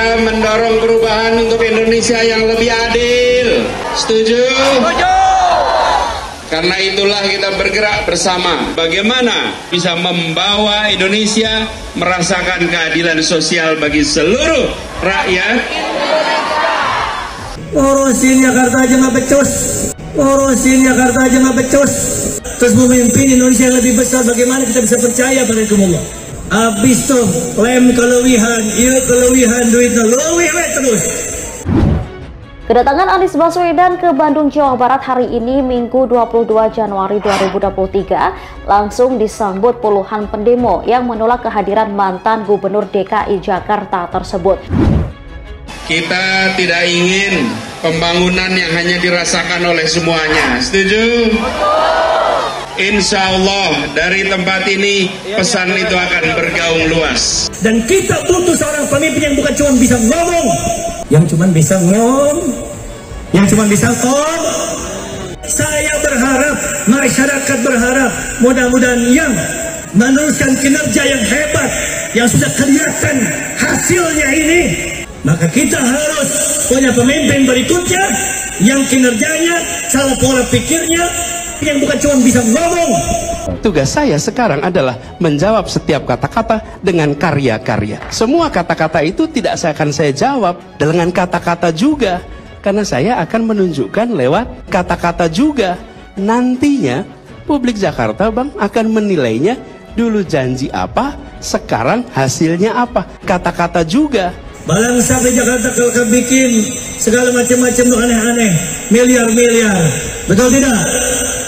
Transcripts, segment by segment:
Mendorong perubahan untuk Indonesia yang lebih adil. Setuju? Setuju. Karena itulah kita bergerak bersama. Bagaimana bisa membawa Indonesia merasakan keadilan sosial bagi seluruh rakyat. Urusin Jakarta aja nggak becus. Urusin Jakarta aja nggak becus. Terus memimpin Indonesia yang lebih besar. Bagaimana kita bisa percaya pada Allah? Habis tuh lem kelewihan, iya kelewihan duitnya lewih terus. Kedatangan Anies Baswedan ke Bandung, Jawa Barat hari ini Minggu 22 Januari 2023 langsung disambut puluhan pendemo yang menolak kehadiran mantan Gubernur DKI Jakarta tersebut. Kita tidak ingin pembangunan yang hanya dirasakan oleh semuanya. Setuju? Insya Allah dari tempat ini pesan itu akan bergaung luas. Dan kita butuh seorang pemimpin yang bukan cuma bisa ngomong, yang cuma bisa ngomong, yang cuma bisa ngomong. Saya berharap, masyarakat berharap, mudah-mudahan yang meneruskan kinerja yang hebat, yang sudah kelihatan hasilnya ini, maka kita harus punya pemimpin berikutnya yang kinerjanya, cara pola pikirnya, yang bukan cuma bisa ngomong. Tugas saya sekarang adalah menjawab setiap kata-kata dengan karya-karya. Semua kata-kata itu tidak akan saya jawab dengan kata-kata juga, karena saya akan menunjukkan lewat kata-kata juga. Nantinya publik Jakarta, Bang, akan menilainya dulu janji apa, sekarang hasilnya apa. Kata-kata juga. Balang sampai Jakarta kalau bikin segala macam-macam aneh-aneh, miliar-miliar, betul tidak?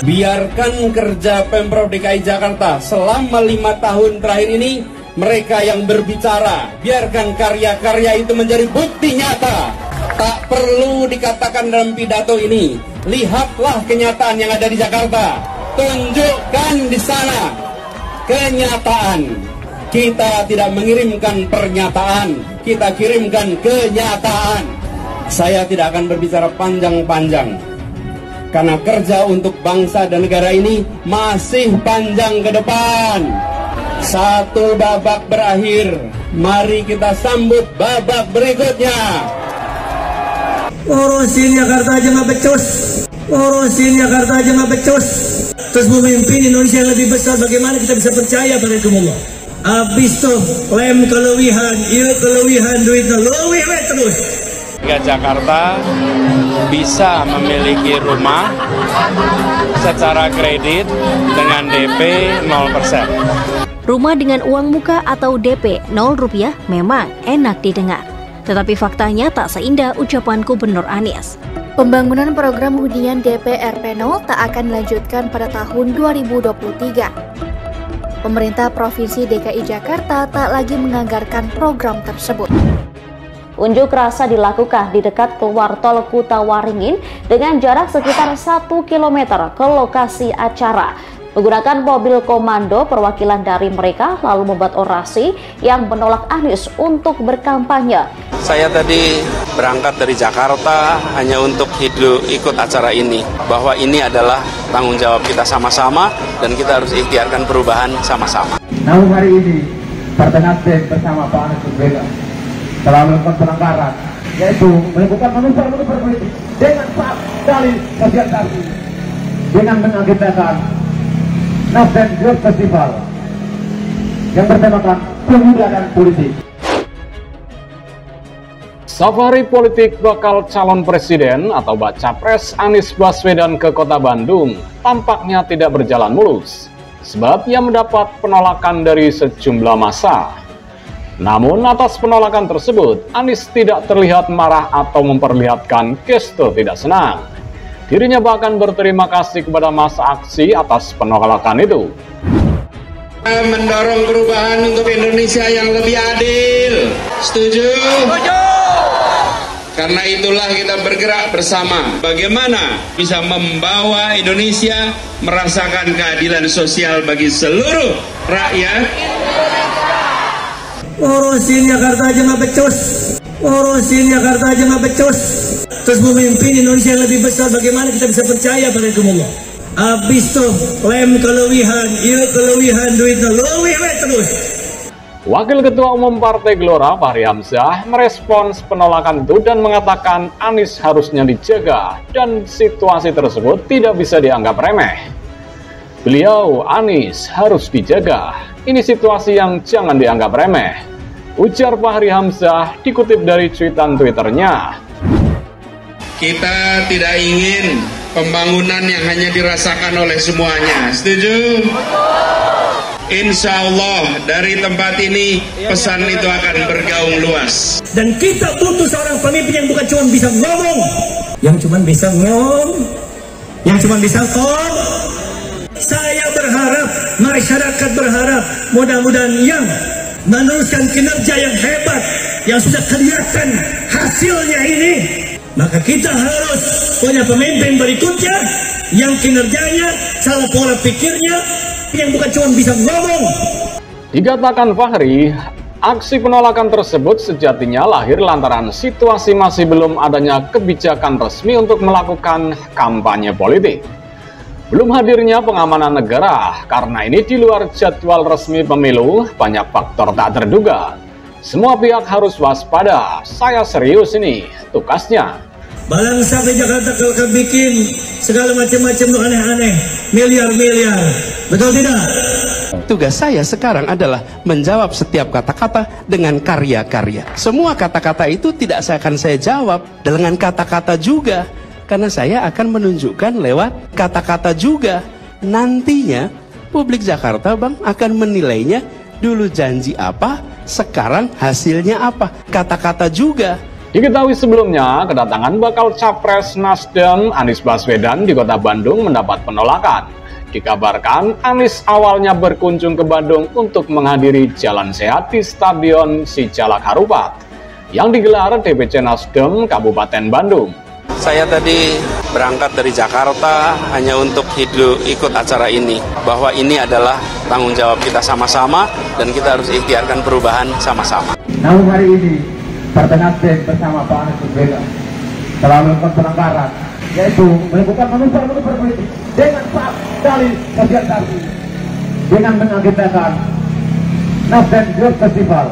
Biarkan kerja Pemprov DKI Jakarta selama 5 tahun terakhir ini, mereka yang berbicara. Biarkan karya-karya itu menjadi bukti nyata. Tak perlu dikatakan dalam pidato ini. Lihatlah kenyataan yang ada di Jakarta. Tunjukkan di sana kenyataan. Kita tidak mengirimkan pernyataan, kita kirimkan kenyataan. Saya tidak akan berbicara panjang-panjang, karena kerja untuk bangsa dan negara ini masih panjang ke depan. Satu babak berakhir, mari kita sambut babak berikutnya. Urusin Jakarta aja nggak becus. Urusin Jakarta aja nggak becus. Terus memimpin Indonesia yang lebih besar, bagaimana kita bisa percaya pada Allah? Habis tuh lem kelewihan, iya kelewihan duitnya lewih terus. Warga Jakarta bisa memiliki rumah secara kredit dengan DP 0%. Rumah dengan uang muka atau DP 0 rupiah memang enak didengar. Tetapi faktanya tak seindah ucapan Gubernur Anies. Pembangunan program hunian DP RP 0 tak akan dilanjutkan pada tahun 2023. Pemerintah Provinsi DKI Jakarta tak lagi menganggarkan program tersebut. Unjuk rasa dilakukan di dekat keluar tol Kutawaringin dengan jarak sekitar 1 km ke lokasi acara. Menggunakan mobil komando, perwakilan dari mereka lalu membuat orasi yang menolak Anies untuk berkampanye. Saya tadi berangkat dari Jakarta hanya untuk ikut acara ini. Bahwa ini adalah tanggung jawab kita sama-sama dan kita harus ikhtiarkan perubahan sama-sama. Namun hari ini Partai Nasdem bersama Pak Anies Baswedan telah melakukan pelanggaran, yaitu melakukan manuver politik dengan sekali sosialisasi dengan mengagendakan Nasdem Youth Festival yang bertemakan pemuda dan politik. Safari politik bakal calon presiden atau baca pres Anies Baswedan ke kota Bandung tampaknya tidak berjalan mulus, sebab ia mendapat penolakan dari sejumlah massa. Namun atas penolakan tersebut, Anies tidak terlihat marah atau memperlihatkan gestur tidak senang. Dirinya bahkan berterima kasih kepada massa aksi atas penolakan itu. Mendorong perubahan untuk Indonesia yang lebih adil. Setuju? Setuju. Karena itulah kita bergerak bersama. Bagaimana bisa membawa Indonesia merasakan keadilan sosial bagi seluruh rakyat. Urusin Jakarta aja nggak becus. Urusin Jakarta aja nggak becus. Terus memimpin Indonesia yang lebih besar, bagaimana kita bisa percaya pada Allah? Habis tuh lem kelewihan, iya kelewihan duitnya lewih terus. Wakil Ketua Umum Partai Gelora Fahri Hamzah merespons penolakan itu dan mengatakan Anies harusnya dijaga dan situasi tersebut tidak bisa dianggap remeh. Beliau, Anies harus dijaga, ini situasi yang jangan dianggap remeh, ujar Fahri Hamzah dikutip dari cuitan Twitternya. Kita tidak ingin pembangunan yang hanya dirasakan oleh semuanya, setuju? Insya Allah dari tempat ini pesan itu akan bergaung luas. Dan kita butuh seorang pemimpin yang bukan cuma bisa ngomong, yang cuma bisa yang cuma bisa Saya berharap, masyarakat berharap, mudah-mudahan yang meneruskan kinerja yang hebat, yang sudah kelihatan hasilnya ini, maka kita harus punya pemimpin berikutnya yang kinerjanya, cara pola pikirnya, yang bukan cuma bisa ngomong. Dikatakan Fahri, aksi penolakan tersebut sejatinya lahir lantaran situasi masih belum adanya kebijakan resmi untuk melakukan kampanye politik. Belum hadirnya pengamanan negara, karena ini di luar jadwal resmi pemilu, banyak faktor tak terduga. Semua pihak harus waspada, saya serius ini, tugasnya. Balang sampai Jakarta kalau bikin segala macam-macam aneh-aneh, miliar-miliar, betul tidak? Tugas saya sekarang adalah menjawab setiap kata-kata dengan karya-karya. Semua kata-kata itu tidak akan saya jawab dengan kata-kata juga, karena saya akan menunjukkan lewat kata-kata juga. Nantinya publik Jakarta, Bang, akan menilainya dulu janji apa, sekarang hasilnya apa, kata-kata juga. Diketahui sebelumnya, kedatangan bakal Capres Nasdem Anies Baswedan di kota Bandung mendapat penolakan. Dikabarkan Anies awalnya berkunjung ke Bandung untuk menghadiri Jalan Sehat di Stadion Sijalak Harupat yang digelar DPC Nasdem Kabupaten Bandung. Saya tadi berangkat dari Jakarta hanya untuk ikut acara ini, bahwa ini adalah tanggung jawab kita sama-sama dan kita harus ikhtiarkan perubahan sama-sama. Namun hari ini Partai Nasdem bersama Pak Anies Baswedan telah melakukan pelanggaran, yaitu melakukan manuver politik dengan dalih sosialisasi, dengan mengagendakan Nasdem Youth Festival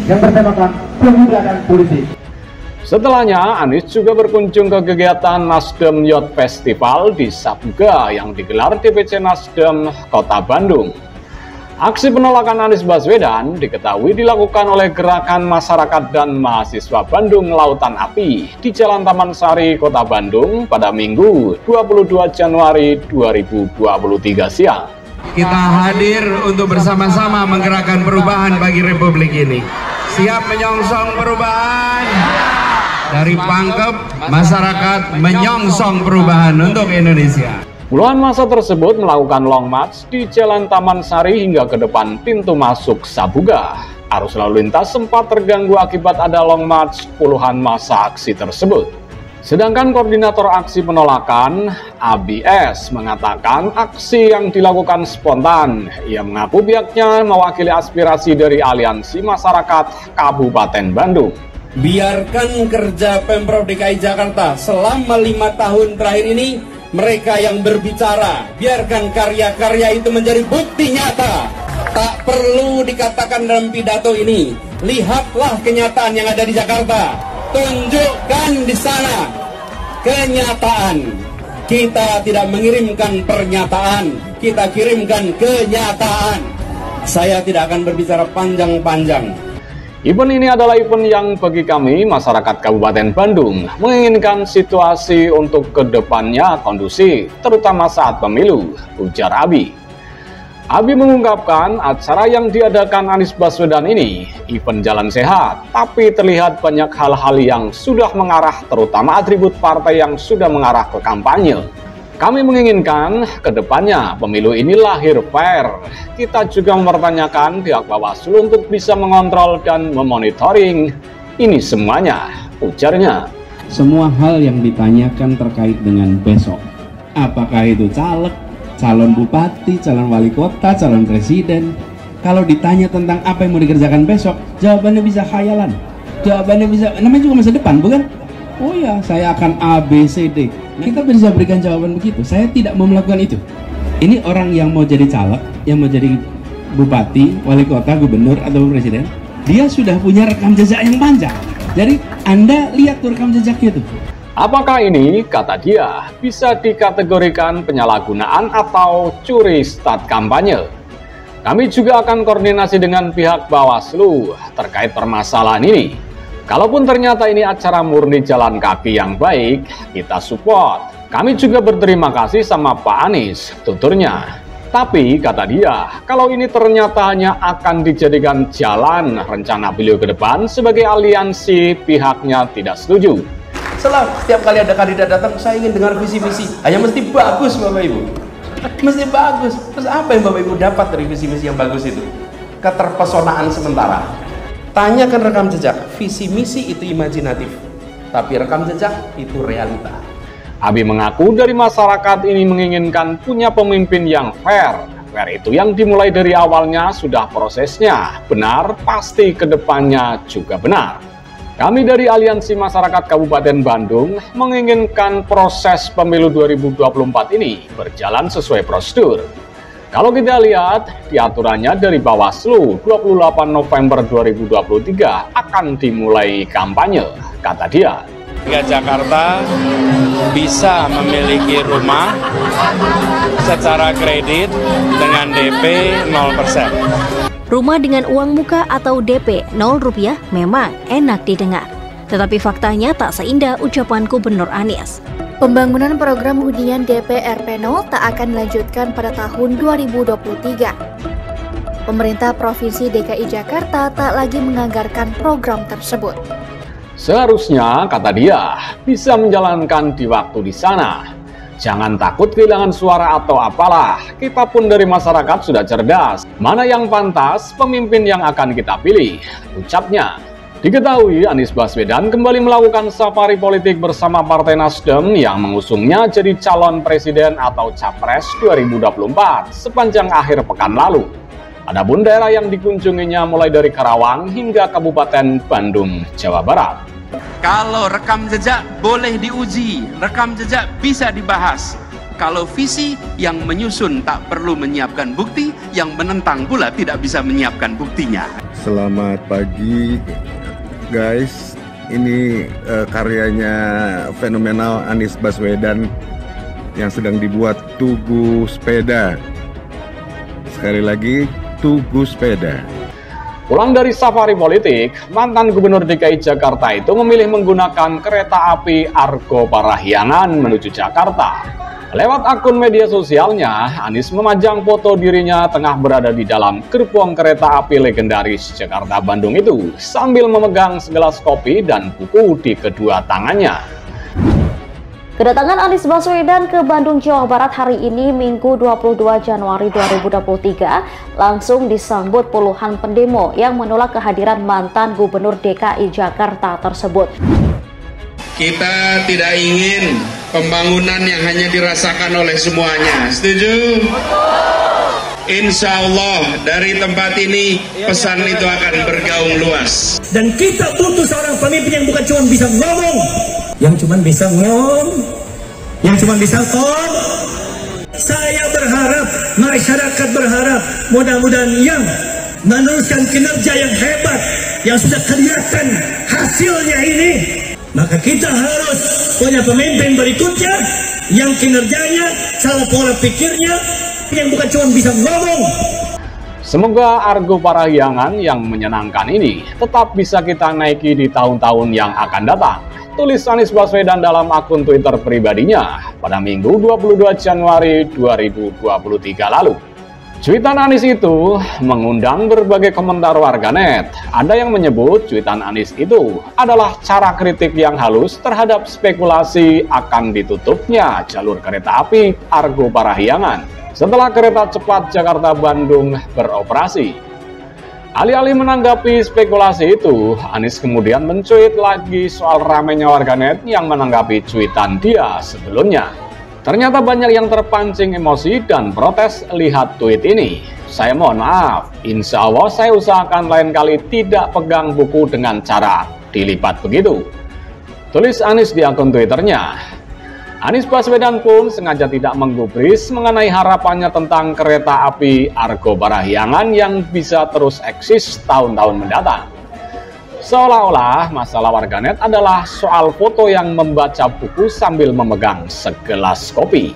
yang bertemakan pemuda dan politik. Setelahnya, Anies juga berkunjung ke kegiatan Nasdem Youth Festival di Sabga yang digelar DPC Nasdem Kota Bandung. Aksi penolakan Anies Baswedan diketahui dilakukan oleh Gerakan Masyarakat dan Mahasiswa Bandung Lautan Api di Jalan Taman Sari, Kota Bandung pada Minggu 22 Januari 2023 siang. Kita hadir untuk bersama-sama menggerakkan perubahan bagi Republik ini. Siap menyongsong perubahan. Dari pangkep, masyarakat menyongsong perubahan untuk Indonesia. Puluhan massa tersebut melakukan long march di Jalan Taman Sari hingga ke depan pintu masuk Sabuga. Arus lalu lintas sempat terganggu akibat ada long march puluhan massa aksi tersebut. Sedangkan koordinator aksi penolakan, ABS, mengatakan aksi yang dilakukan spontan. Ia mengaku pihaknya mewakili aspirasi dari Aliansi Masyarakat Kabupaten Bandung. Biarkan kerja Pemprov DKI Jakarta selama 5 tahun terakhir ini, mereka yang berbicara, biarkan karya-karya itu menjadi bukti nyata. Tak perlu dikatakan dalam pidato ini. Lihatlah kenyataan yang ada di Jakarta. Tunjukkan di sana kenyataan. Kita tidak mengirimkan pernyataan, kita kirimkan kenyataan. Saya tidak akan berbicara panjang-panjang. Event ini adalah event yang bagi kami, masyarakat Kabupaten Bandung, menginginkan situasi untuk kedepannya kondusif, terutama saat pemilu, ujar Abi. Abi mengungkapkan acara yang diadakan Anies Baswedan ini, event jalan sehat, tapi terlihat banyak hal-hal yang sudah mengarah, terutama atribut partai yang sudah mengarah ke kampanye. Kami menginginkan kedepannya pemilu ini lahir fair. Kita juga mempertanyakan pihak Bawaslu untuk bisa mengontrol dan memonitoring ini semuanya, ujarnya. Semua hal yang ditanyakan terkait dengan besok, apakah itu caleg, calon bupati, calon wali kota, calon presiden, kalau ditanya tentang apa yang mau dikerjakan besok, jawabannya bisa khayalan, jawabannya bisa, namanya juga masa depan, bukan? Oh ya, saya akan A, B, C, D. Kita bisa berikan jawaban begitu. Saya tidak mau melakukan itu. Ini orang yang mau jadi caleg, yang mau jadi bupati, wali kota, gubernur, atau presiden, dia sudah punya rekam jejak yang panjang. Jadi Anda lihat tuh rekam jejaknya tuh. Apakah ini, kata dia, bisa dikategorikan penyalahgunaan atau curi start kampanye? Kami juga akan koordinasi dengan pihak Bawaslu terkait permasalahan ini. Kalaupun ternyata ini acara murni jalan kaki yang baik, kita support. Kami juga berterima kasih sama Pak Anies, tuturnya. Tapi, kata dia, kalau ini ternyata hanya akan dijadikan jalan rencana beliau ke depan sebagai aliansi, pihaknya tidak setuju. Setiap kali ada kandidat datang, saya ingin dengar visi misi. Hanya mesti bagus, Bapak Ibu. Mesti bagus. Terus apa yang Bapak Ibu dapat dari visi misi yang bagus itu? Keterpesonaan sementara. Tanyakan rekam jejak. Visi misi itu imajinatif, tapi rekam jejak itu realita. Abi mengaku dari masyarakat ini menginginkan punya pemimpin yang fair. Fair itu yang dimulai dari awalnya sudah prosesnya benar, pasti kedepannya juga benar. Kami dari Aliansi Masyarakat Kabupaten Bandung menginginkan proses pemilu 2024 ini berjalan sesuai prosedur. Kalau kita lihat di aturannya dari Bawaslu, 28 November 2023 akan dimulai kampanye, kata dia. Warga Jakarta bisa memiliki rumah secara kredit dengan DP 0%. Rumah dengan uang muka atau DP 0 rupiah memang enak didengar. Tetapi faktanya tak seindah ucapan Gubernur Anies. Pembangunan program hunian DP RP 0 tak akan dilanjutkan pada tahun 2023. Pemerintah Provinsi DKI Jakarta tak lagi menganggarkan program tersebut. Seharusnya, kata dia, bisa menjalankan di waktu di sana. Jangan takut kehilangan suara atau apalah, kita pun dari masyarakat sudah cerdas. Mana yang pantas, pemimpin yang akan kita pilih, ucapnya. Diketahui Anies Baswedan kembali melakukan safari politik bersama Partai Nasdem yang mengusungnya jadi calon presiden atau capres 2024 sepanjang akhir pekan lalu. Adapun daerah yang dikunjunginya mulai dari Karawang hingga Kabupaten Bandung, Jawa Barat. Kalau rekam jejak boleh diuji, rekam jejak bisa dibahas. Kalau visi yang menyusun tak perlu menyiapkan bukti, yang menentang pula tidak bisa menyiapkan buktinya. Selamat pagi guys, ini karyanya fenomenal Anies Baswedan yang sedang dibuat Tugu Sepeda. Sekali lagi, Tugu Sepeda. Pulang dari safari politik, mantan Gubernur DKI Jakarta itu memilih menggunakan kereta api Argo Parahyangan menuju Jakarta. Lewat akun media sosialnya, Anies memajang foto dirinya tengah berada di dalam gerbong kereta api legendaris Jakarta-Bandung itu, sambil memegang segelas kopi dan buku di kedua tangannya. Kedatangan Anies Baswedan ke Bandung, Jawa Barat hari ini Minggu 22 Januari 2023 langsung disambut puluhan pendemo yang menolak kehadiran mantan Gubernur DKI Jakarta tersebut. Kita tidak ingin pembangunan yang hanya dirasakan oleh semuanya. Setuju? Insya Allah dari tempat ini pesan itu akan bergaung luas. Dan kita butuh seorang pemimpin yang bukan cuma bisa ngomong, yang cuma bisa yang cuma bisa ngomong. Saya berharap, masyarakat berharap, mudah-mudahan yang meneruskan kinerja yang hebat, yang sudah kelihatan hasilnya ini, maka kita harus punya pemimpin berikutnya yang kinerjanya, cara pola pikirnya, yang bukan cuma bisa ngomong. Semoga Argo Parahyangan yang menyenangkan ini tetap bisa kita naiki di tahun-tahun yang akan datang. Tulis Anies Baswedan dalam akun Twitter pribadinya pada Minggu 22 Januari 2023 lalu. Cuitan Anies itu mengundang berbagai komentar warganet. Ada yang menyebut cuitan Anies itu adalah cara kritik yang halus terhadap spekulasi akan ditutupnya jalur kereta api Argo Parahyangan setelah kereta cepat Jakarta-Bandung beroperasi. Alih-alih menanggapi spekulasi itu, Anies kemudian mencuit lagi soal ramainya warganet yang menanggapi cuitan dia sebelumnya. Ternyata banyak yang terpancing emosi dan protes lihat tweet ini. Saya mohon maaf, insya Allah saya usahakan lain kali tidak pegang buku dengan cara dilipat begitu. Tulis Anies di akun Twitternya. Anies Baswedan pun sengaja tidak menggubris mengenai harapannya tentang kereta api Argo Parahyangan yang bisa terus eksis tahun-tahun mendatang. Seolah-olah masalah warganet adalah soal foto yang membaca buku sambil memegang segelas kopi.